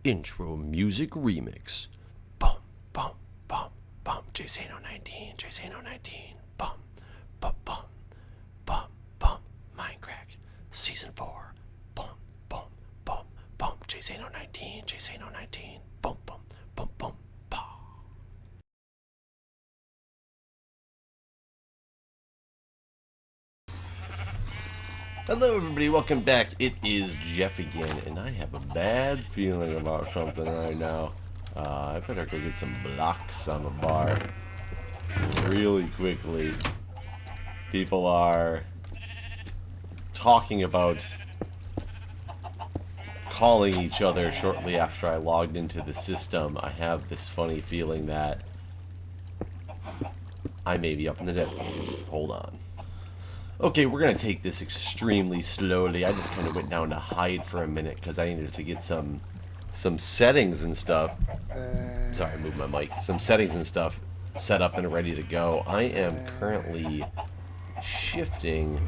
Intro Music Remix. Bum, bum, bum, bum. Jasano19, Jasano19. Bum, bum, bum, bum, bum. Mindcrack. Season 4. Bum, bum, bum, bum. Jasano19, Jasano19. Bum, bum, bum, bum. Hello everybody, welcome back. It is Jeff again, and I have a bad feeling about something right now. I better go get some blocks on the bar really quickly. People are talking about calling each other shortly after I logged into the system. I have this funny feeling that I may be up in the dead games. Hold on. Okay, we're going to take this extremely slowly. I just kind of went down to hide for a minute because I needed to get some settings and stuff. Sorry, I moved my mic. Some settings and stuff set up and ready to go. I am currently shifting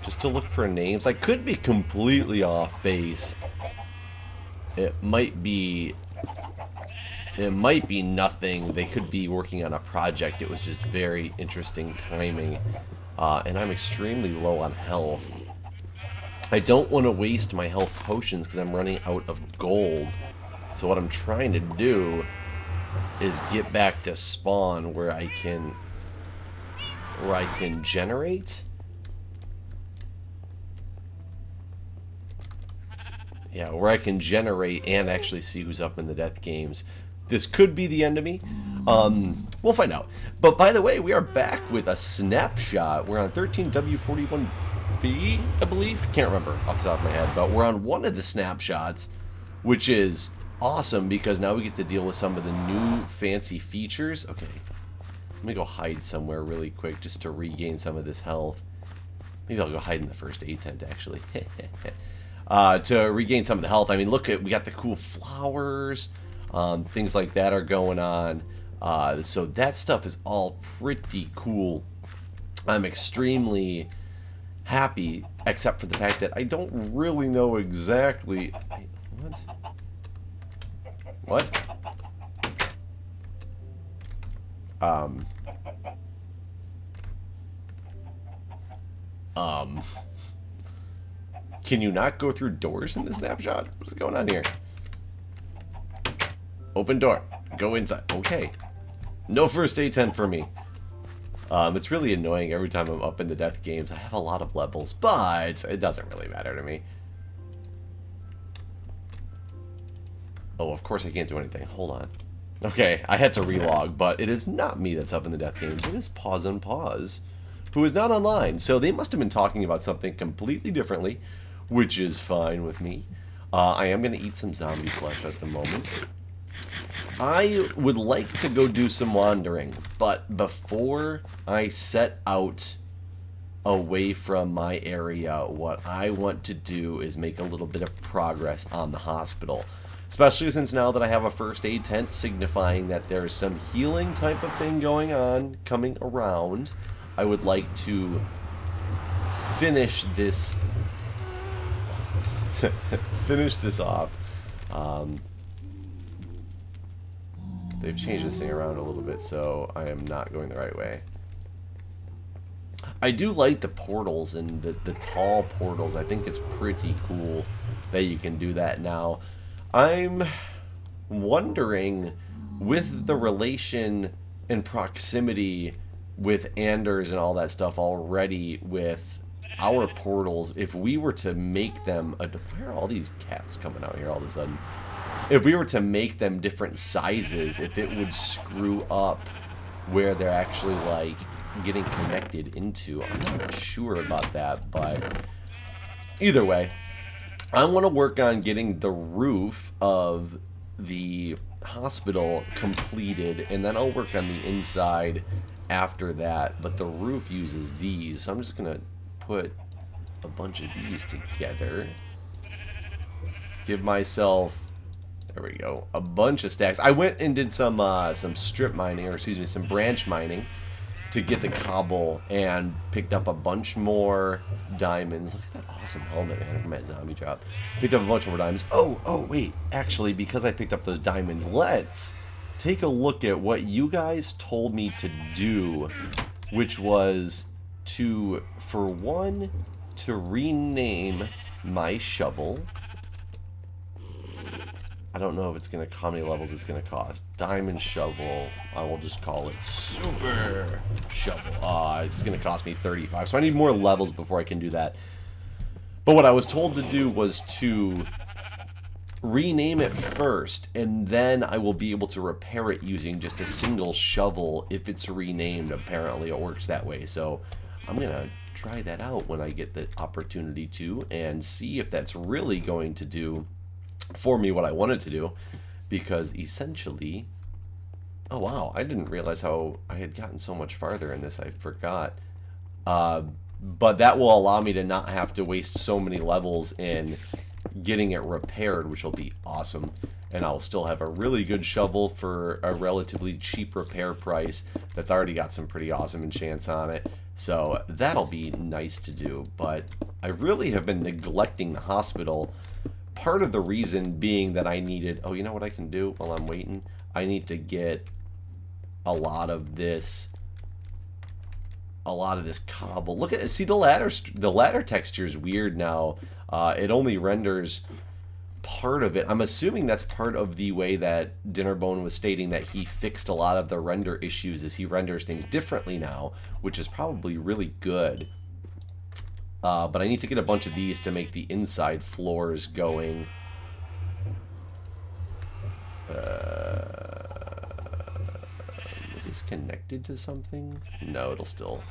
just to look for names. I could be completely off base. It might be nothing. They could be working on a project. It was just very interesting timing. And I'm extremely low on health. I don't want to waste my health potions because I'm running out of gold. So what I'm trying to do is get back to spawn where I can generate. Yeah, where I can generate and actually see who's up in the death games. This could be the end of me. We'll find out. But by the way, we are back with a snapshot. We're on 13W41B, I believe. Can't remember off the top of my head, but we're on one of the snapshots, which is awesome because now we get to deal with some of the new fancy features. Okay, let me go hide somewhere really quick just to regain some of this health. Maybe I'll go hide in the first aid tent actually. To regain some of the health. I mean, look at, we got the cool flowers. Things like that are going on. So that stuff is all pretty cool. I'm extremely happy, except for the fact that I don't really know exactly... What? Can you not go through doors in the snapshot? What's going on here? Open door. Go inside. Okay. No first aid tent for me. It's really annoying every time I'm up in the death games. I have a lot of levels, but it doesn't really matter to me. Oh, of course I can't do anything. Hold on. Okay, I had to relog, but it is not me that's up in the death games. It is Pause and Pause, who is not online. So they must have been talking about something completely differently, which is fine with me. I am going to eat some zombie flesh at the moment. I would like to go do some wandering, but before I set out away from my area, what I want to do is make a little bit of progress on the hospital. Especially since now that I have a first aid tent, signifying that there's some healing type of thing going on, coming around. I would like to finish this off. They've changed this thing around a little bit, so I am not going the right way. I do like the portals and the tall portals. I think it's pretty cool that you can do that now. I'm wondering, with the relation and proximity with Anders and all that stuff already with our portals, if we were to make them... Why are all these cats coming out here all of a sudden? If we were to make them different sizes, if it would screw up where they're actually, like, getting connected into. I'm not sure about that, but either way, I want to work on getting the roof of the hospital completed, and then I'll work on the inside after that. But the roof uses these, so I'm just going to put a bunch of these together. Give myself... There we go. A bunch of stacks. I went and did some strip mining, or excuse me, some branch mining. to get the cobble and picked up a bunch more diamonds. Look at that awesome helmet, man, from that zombie drop. Picked up a bunch more diamonds. Oh, wait. Actually, because I picked up those diamonds, let's take a look at what you guys told me to do, which was to, for one, to rename my shovel. I don't know if it's going to, how many levels it's going to cost. Diamond shovel. I will just call it super shovel. It's going to cost me 35. So I need more levels before I can do that. But what I was told to do was to rename it first, and then I will be able to repair it using just a single shovel if it's renamed. Apparently it works that way. So I'm going to try that out when I get the opportunity to, and see if that's really going to do for me what I wanted to do, because essentially, oh wow, I didn't realize how I had gotten so much farther in this. I forgot. But that will allow me to not have to waste so many levels in getting it repaired, which will be awesome. And I'll still have a really good shovel for a relatively cheap repair price that's already got some pretty awesome enchants on it. So that'll be nice to do. But I really have been neglecting the hospital. Part of the reason being that I needed, oh, you know what I can do while I'm waiting? I need to get a lot of this cobble. Look at, see, the ladder texture is weird now. It only renders part of it. I'm assuming that's part of the way that Dinnerbone was stating that he fixed a lot of the render issues, as he renders things differently now, which is probably really good. But I need to get a bunch of these to make the inside floors going. Is this connected to something? No, it'll still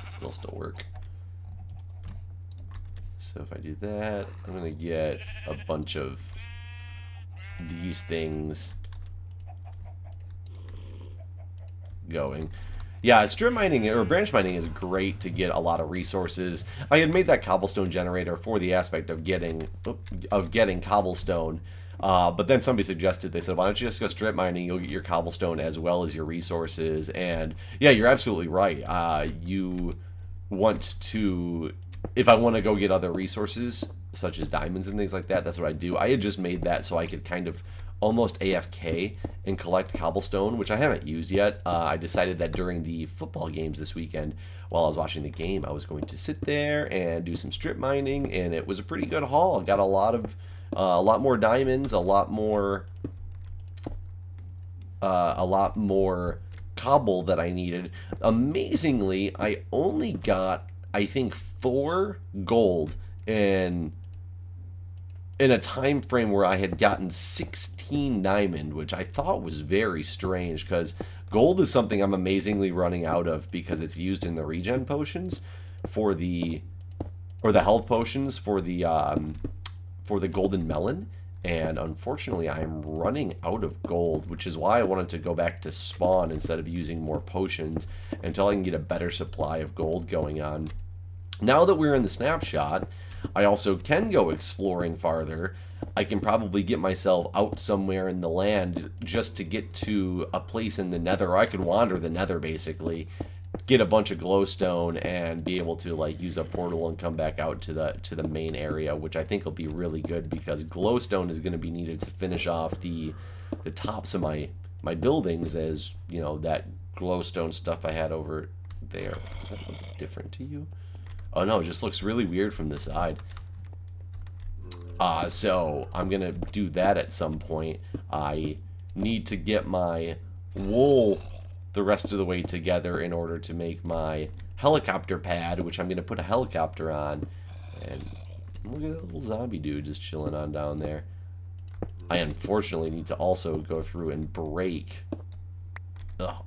work. So if I do that, I'm gonna get a bunch of these things going. Yeah, strip mining or branch mining is great to get a lot of resources. I had made that cobblestone generator for the aspect of getting cobblestone, but then somebody suggested, they said, why don't you just go strip mining? You'll get your cobblestone as well as your resources. And yeah, you're absolutely right. You want to, if I want to go get other resources such as diamonds and things like that, that's what I do. I had just made that so I could kind of almost AFK and collect cobblestone, which I haven't used yet. I decided that during the football games this weekend, while I was watching the game, I was going to sit there and do some strip mining, and it was a pretty good haul. Got a lot more diamonds, a lot more cobble that I needed. Amazingly, I only got, I think, 4 gold in a time frame where I had gotten 16 diamond, which I thought was very strange, because gold is something I'm amazingly running out of, because it's used in the regen potions for the, or the health potions for the golden melon, and unfortunately I'm running out of gold, which is why I wanted to go back to spawn instead of using more potions until I can get a better supply of gold going on. Now that we're in the snapshot, I also can go exploring farther. I can probably get myself out somewhere in the land just to get to a place in the nether, or I could wander the nether basically, get a bunch of glowstone and be able to like use a portal and come back out to the main area, which I think will be really good, because glowstone is going to be needed to finish off the tops of my buildings, as you know, that glowstone stuff I had over there. Does that look different to you? Oh no, it just looks really weird from the side. So I'm gonna do that at some point. I need to get my wool the rest of the way together in order to make my helicopter pad, which I'm gonna put a helicopter on. And look at that little zombie dude just chilling on down there. I unfortunately need to also go through and break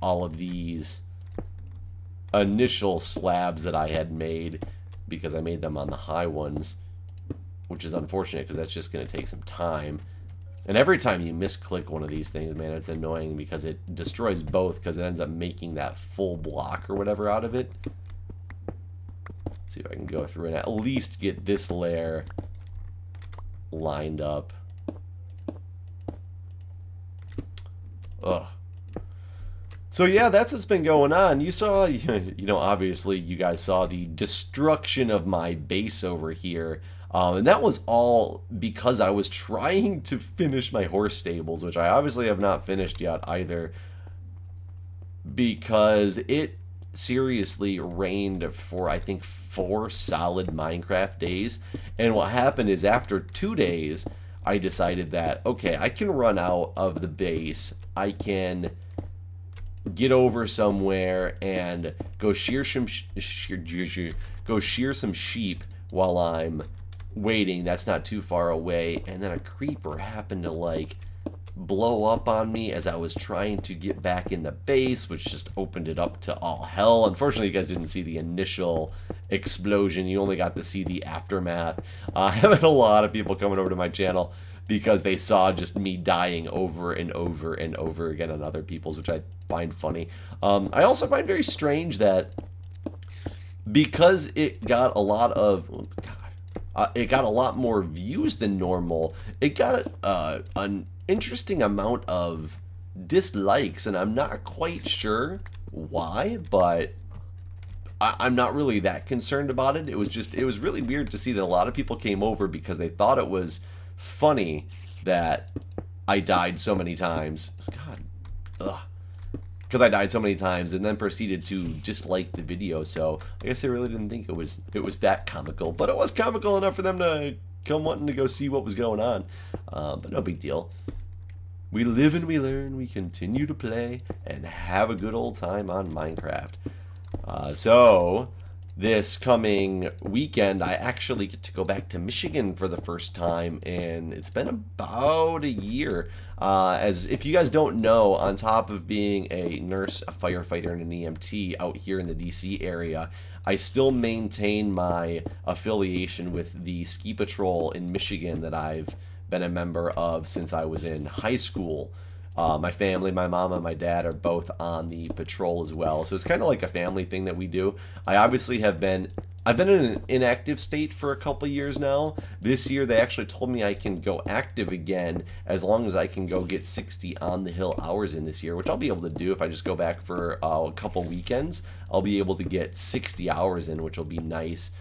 all of these initial slabs that I had made, because I made them on the high ones, which is unfortunate because that's just going to take some time. And every time you misclick one of these things, man, it's annoying because it destroys both, because it ends up making that full block or whatever out of it. Let's see if I can go through and at least get this layer lined up. Ugh. So yeah, that's what's been going on. You saw, obviously you guys saw the destruction of my base over here. And that was all because I was trying to finish my horse stables, which I obviously have not finished yet either, because it seriously rained for, I think, 4 solid Minecraft days. And what happened is after 2 days, I decided that, okay, I can run out of the base. I can get over somewhere and go shear some sheep while I'm waiting. That's not too far away. And then a creeper happened to like blow up on me as I was trying to get back in the base, which just opened it up to all hell. Unfortunately, you guys didn't see the initial explosion. You only got to see the aftermath. I have had a lot of people coming over to my channel because they saw just me dying over and over and over again on other people's, which I find funny. I also find very strange that because it got a lot of... it got a lot more views than normal. It got an interesting amount of dislikes, and I'm not quite sure why, but I'm not really that concerned about it. It was really weird to see that a lot of people came over because they thought it was funny that I died so many times. God, ugh. Because I died so many times and then proceeded to dislike the video. So I guess they really didn't think it was that comical, but it was comical enough for them to come wanting to go see what was going on. But no big deal. We live and we learn. We continue to play and have a good old time on Minecraft. So this coming weekend, I actually get to go back to Michigan for the first time, and it's been about a year. As if you guys don't know, on top of being a nurse, a firefighter, and an EMT out here in the DC area, I still maintain my affiliation with the ski patrol in Michigan that I've been a member of since I was in high school. My family, my mom and my dad are both on the patrol as well. So it's kind of like a family thing that we do. I've been in an inactive state for a couple years now. This year they actually told me I can go active again as long as I can go get 60 on the hill hours in this year, which I'll be able to do if I just go back for a couple weekends. I'll be able to get 60 hours in, which will be nice.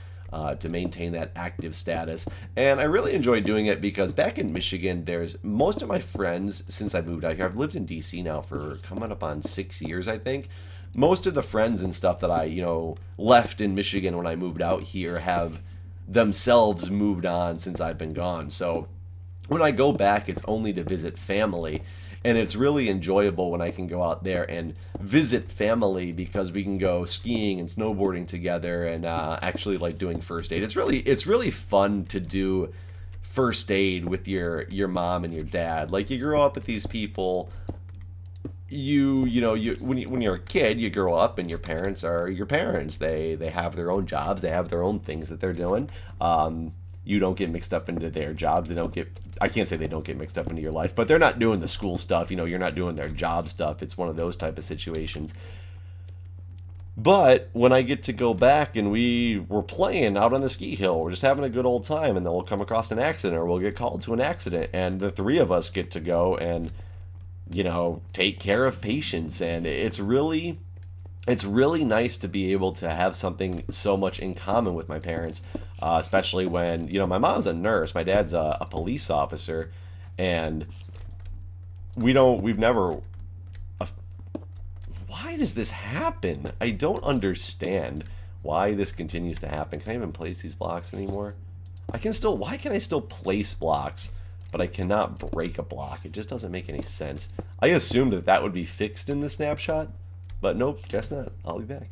To maintain that active status. And I really enjoy doing it because back in Michigan, there's most of my friends since I moved out here. I've lived in DC now for coming up on 6 years, I think. Most of the friends and stuff that I, left in Michigan when I moved out here have themselves moved on since I've been gone. So when I go back, it's only to visit family. And it's really enjoyable when I can go out there and visit family because we can go skiing and snowboarding together and actually like doing first aid. It's really fun to do first aid with your mom and your dad. Like you grow up with these people. When you're a kid, you grow up and your parents are your parents. They have their own jobs. They have their own things that they're doing. You don't get mixed up into their jobs. I can't say they don't get mixed up into your life, but they're not doing the school stuff. You're not doing their job stuff. It's one of those type of situations. But when I get to go back and we're playing out on the ski hill, we're just having a good old time, and then we'll come across an accident or we'll get called to an accident, and the 3 of us get to go and, take care of patients, and it's really nice to be able to have something so much in common with my parents, especially when, my mom's a nurse, my dad's a police officer, and we've never... Why does this happen? I don't understand why this continues to happen. Can I even place these blocks anymore? Why can I still place blocks, but I cannot break a block? It just doesn't make any sense. I assumed that would be fixed in the snapshot. But nope, guess not. I'll be back.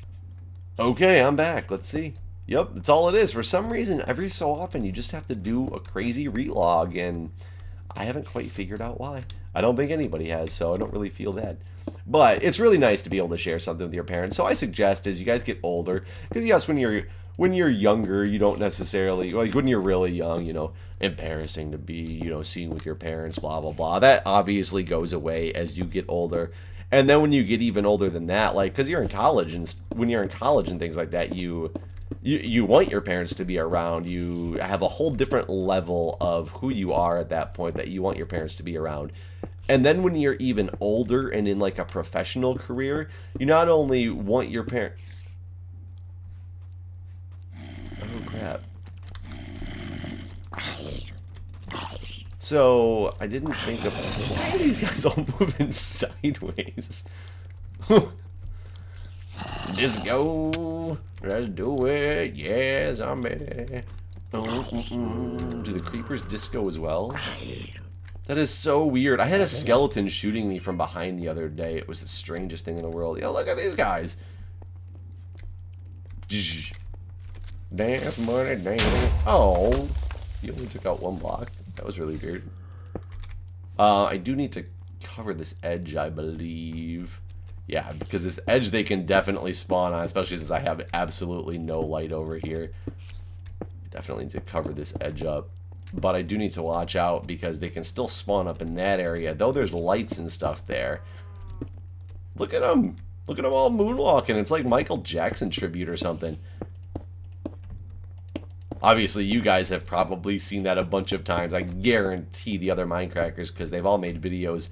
Okay, I'm back. Let's see. Yep, that's all it is. For some reason, every so often, you just have to do a crazy relog, and I haven't quite figured out why. I don't think anybody has, so I don't really feel bad. But it's really nice to be able to share something with your parents. So I suggest as you guys get older, because yes, when you're younger, you don't necessarily, like when you're really young, embarrassing to be, seeing with your parents, blah, blah, blah. That obviously goes away as you get older. And then when you get even older than that, like, because you're in college, and when you're in college and things like that, you want your parents to be around. You have a whole different level of who you are at that point that you want your parents to be around. And then when you're even older and in like a professional career, you not only want your parent. Oh crap. So I didn't think of, why are these guys all moving sideways? Disco, let's do it, yeah, zombie. Do the creepers disco as well? That is so weird. I had a skeleton shooting me from behind the other day. It was the strangest thing in the world. Yeah, look at these guys. Dance, money, dance. Oh, you only took out one block. That was really weird. I do need to cover this edge, I believe. Yeah, because this edge they can definitely spawn on, especially since I have absolutely no light over here. Definitely need to cover this edge up. But I do need to watch out because they can still spawn up in that area, though there's lights and stuff there. Look at them. Look at them all moonwalking. It's like Michael Jackson tribute or something. Obviously, you guys have probably seen that a bunch of times. I guarantee the other Mindcrackers, because they've all made videos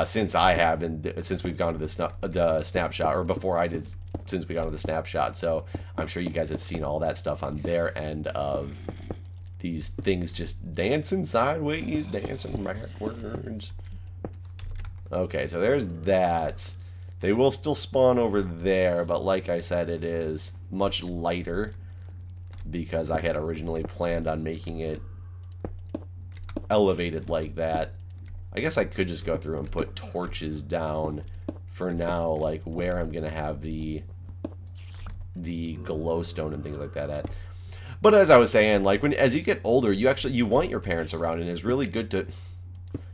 since I have, and since we've gone to the Snapshot, or before I did, since we got to the Snapshot. So I'm sure you guys have seen all that stuff on their end of these things just dancing sideways, dancing backwards. Okay, so there's that. They will still spawn over there, but like I said, it is much lighter because I had originally planned on making it elevated like that. I guess I could just go through and put torches down for now, like where I'm gonna have the glowstone and things like that at. But as I was saying, like as you get older, you want your parents around, and it's really good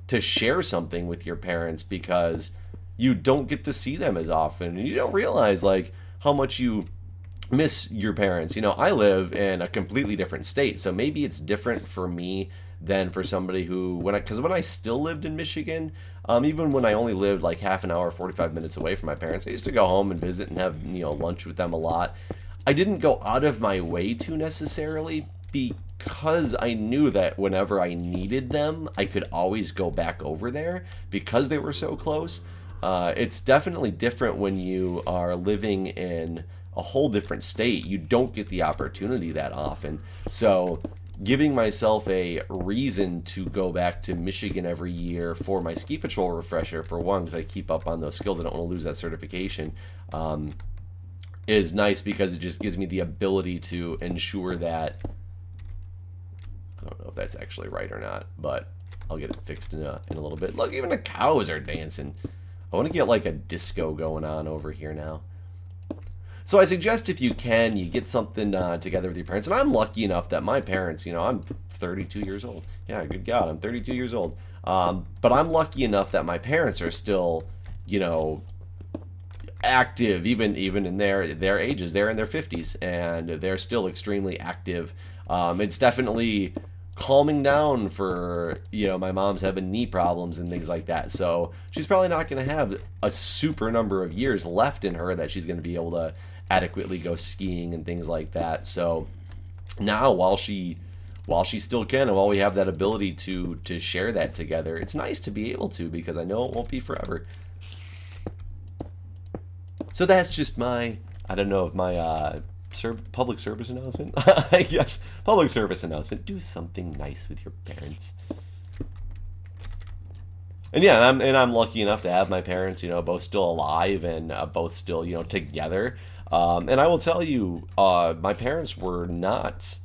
to share something with your parents because you don't get to see them as often, and you don't realize like how much you miss your parents. You know, I live in a completely different state, so maybe it's different for me than for somebody who, because when I still lived in Michigan, even when I only lived like half an hour, 45 minutes away from my parents, I used to go home and visit and have, you know, lunch with them a lot. I didn't go out of my way to necessarily, because I knew that whenever I needed them, I could always go back over there because they were so close. It's definitely different when you are living in a whole different state. You don't get the opportunity that often. So giving myself a reason to go back to Michigan every year for my ski patrol refresher, for one, because I keep up on those skills. I don't want to lose that certification. Is nice because it just gives me the ability to ensure that, I don't know if that's actually right or not, but I'll get it fixed in a little bit. Look, even the cows are dancing. I want to get like a disco going on over here now. So I suggest if you can, you get something together with your parents. And I'm lucky enough that my parents, you know, I'm 32 years old. Yeah, good God, I'm 32 years old. But I'm lucky enough that my parents are still, you know, active, even in their ages. They're in their 50s, and they're still extremely active. It's definitely calming down for, you know, my mom's having knee problems and things like that. So she's probably not going to have a super number of years left in her that she's going to be able to adequately go skiing and things like that. So now while she still can, and while we have that ability to share that together, it's nice to be able to, because I know it won't be forever. So that's just my, I don't know if my public service announcement. Yes, public service announcement. Do something nice with your parents. And yeah, I'm lucky enough to have my parents, you know, both still alive and both still, you know, together. And I will tell you, my parents were not.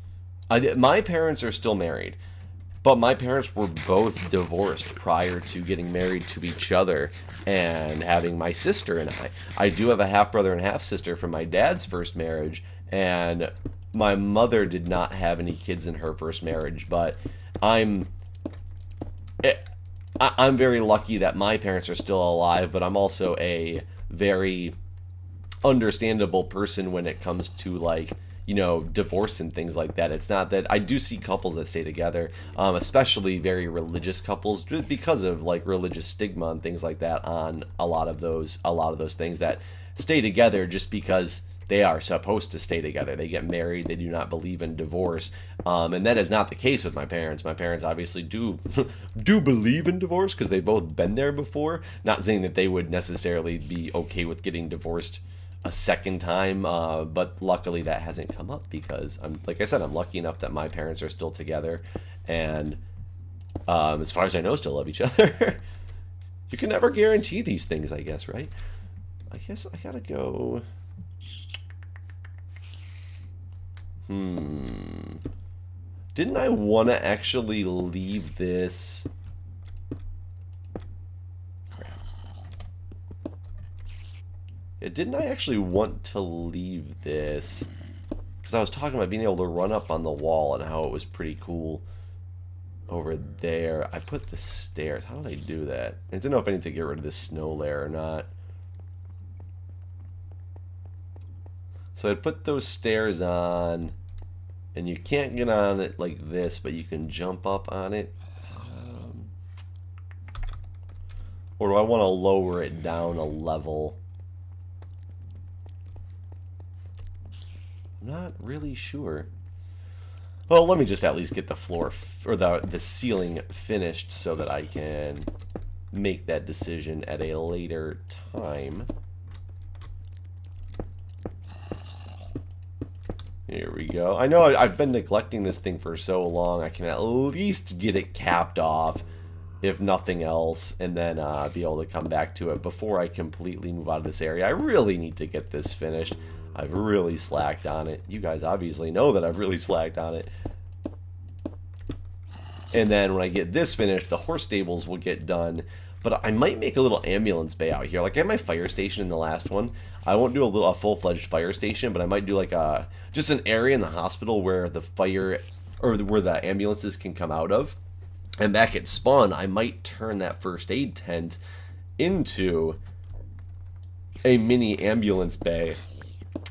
My parents are still married, but my parents were both divorced prior to getting married to each other and having my sister and I. I do have a half brother and half sister from my dad's first marriage, and my mother did not have any kids in her first marriage. But I'm very lucky that my parents are still alive, but I'm also a very understandable person when it comes to, like, you know, divorce and things like that. It's not that I do see couples that stay together, especially very religious couples, just because of like religious stigma and things like that on a lot of those things that stay together just because they are supposed to stay together. They get married. They do not believe in divorce. And that is not the case with my parents. My parents obviously do do believe in divorce because they've both been there before. Not saying that they would necessarily be okay with getting divorced a second time, but luckily that hasn't come up because like I said, I'm lucky enough that my parents are still together, and as far as I know, still love each other. You can never guarantee these things, I guess, right? I guess I gotta go. Didn't I want to actually leave this? Yeah, didn't I actually want to leave this? Because I was talking about being able to run up on the wall and how it was pretty cool over there. I put the stairs. How did I do that? I don't know if I need to get rid of this snow layer or not. So I put those stairs on, and you can't get on it like this, but you can jump up on it. Or do I want to lower it down a level? I'm not really sure. Well, let me just at least get the floor or the ceiling finished so that I can make that decision at a later time. Here we go. I know I've been neglecting this thing for so long. I can at least get it capped off, if nothing else, and then be able to come back to it before I completely move out of this area. I really need to get this finished. I've really slacked on it. You guys obviously know that I've really slacked on it. And then when I get this finished, the horse stables will get done. But I might make a little ambulance bay out here. Like I had my fire station in the last one. I won't do a full-fledged fire station, but I might do like just an area in the hospital where the fire or where the ambulances can come out of. And back at spawn, I might turn that first aid tent into a mini ambulance bay,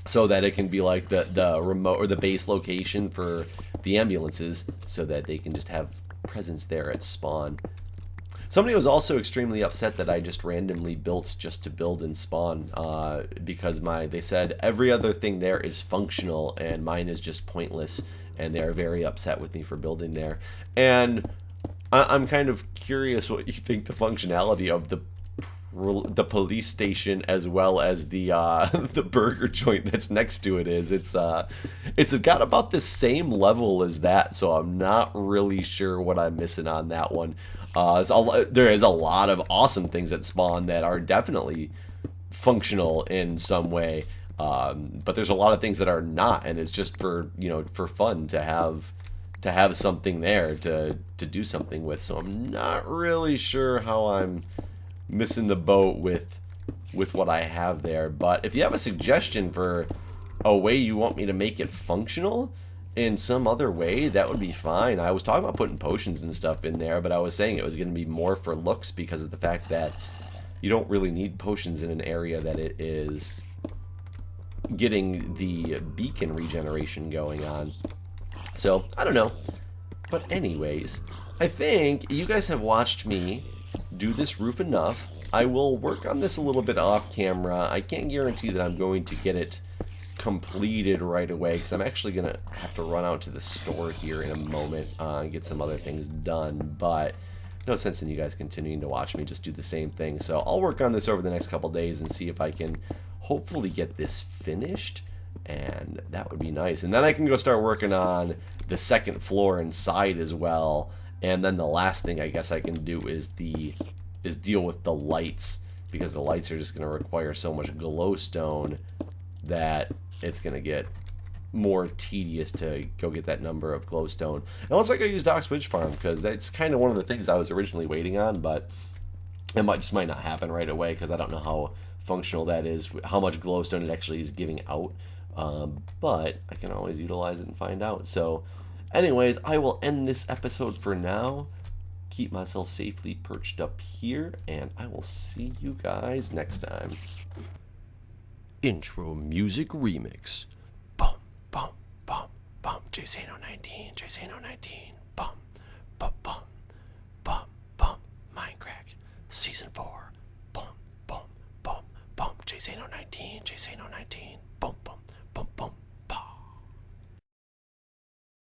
so that it can be like the remote or the base location for the ambulances, so that they can just have presence there at spawn. Somebody was also extremely upset that I just randomly built just to build in spawn, because they said every other thing there is functional and mine is just pointless, and they're very upset with me for building there. And I'm kind of curious what you think the functionality of the police station as well as the the burger joint that's next to it is. It's got about the same level as that, so I'm not really sure what I'm missing on that one. There is a lot of awesome things at spawn that are definitely functional in some way, but there's a lot of things that are not, and it's just for for fun to have something there to do something with. So I'm not really sure how I'm missing the boat with what I have there. But if you have a suggestion for a way you want me to make it functional in some other way, that would be fine. I was talking about putting potions and stuff in there, but I was saying it was going to be more for looks because of the fact that you don't really need potions in an area that it is getting the beacon regeneration going on. So, I don't know. But anyways, I think you guys have watched me do this roof enough. I will work on this a little bit off camera. I can't guarantee that I'm going to get it completed right away because I'm actually going to have to run out to the store here in a moment and get some other things done. But no sense in you guys continuing to watch me just do the same thing. So I'll work on this over the next couple days and see if I can hopefully get this finished. And that would be nice. And then I can go start working on the second floor inside as well. And then the last thing I guess I can do is deal with the lights, because the lights are just going to require so much glowstone that it's going to get more tedious to go get that number of glowstone. Unless I go use Doc's Witch Farm, because that's kind of one of the things I was originally waiting on, but it just might not happen right away because I don't know how functional that is, how much glowstone it actually is giving out. But I can always utilize it and find out. So anyways, I will end this episode for now. Keep myself safely perched up here, and I will see you guys next time. Intro music remix. Bum, bum, bum, bum. Jsano19, Jsano19. Bum, bum, bum, bum, bum. Mindcrack, Season 4. Bum, bum, bum, bum. Jsano19, Jsano19. Bum, bum. Boom, boom.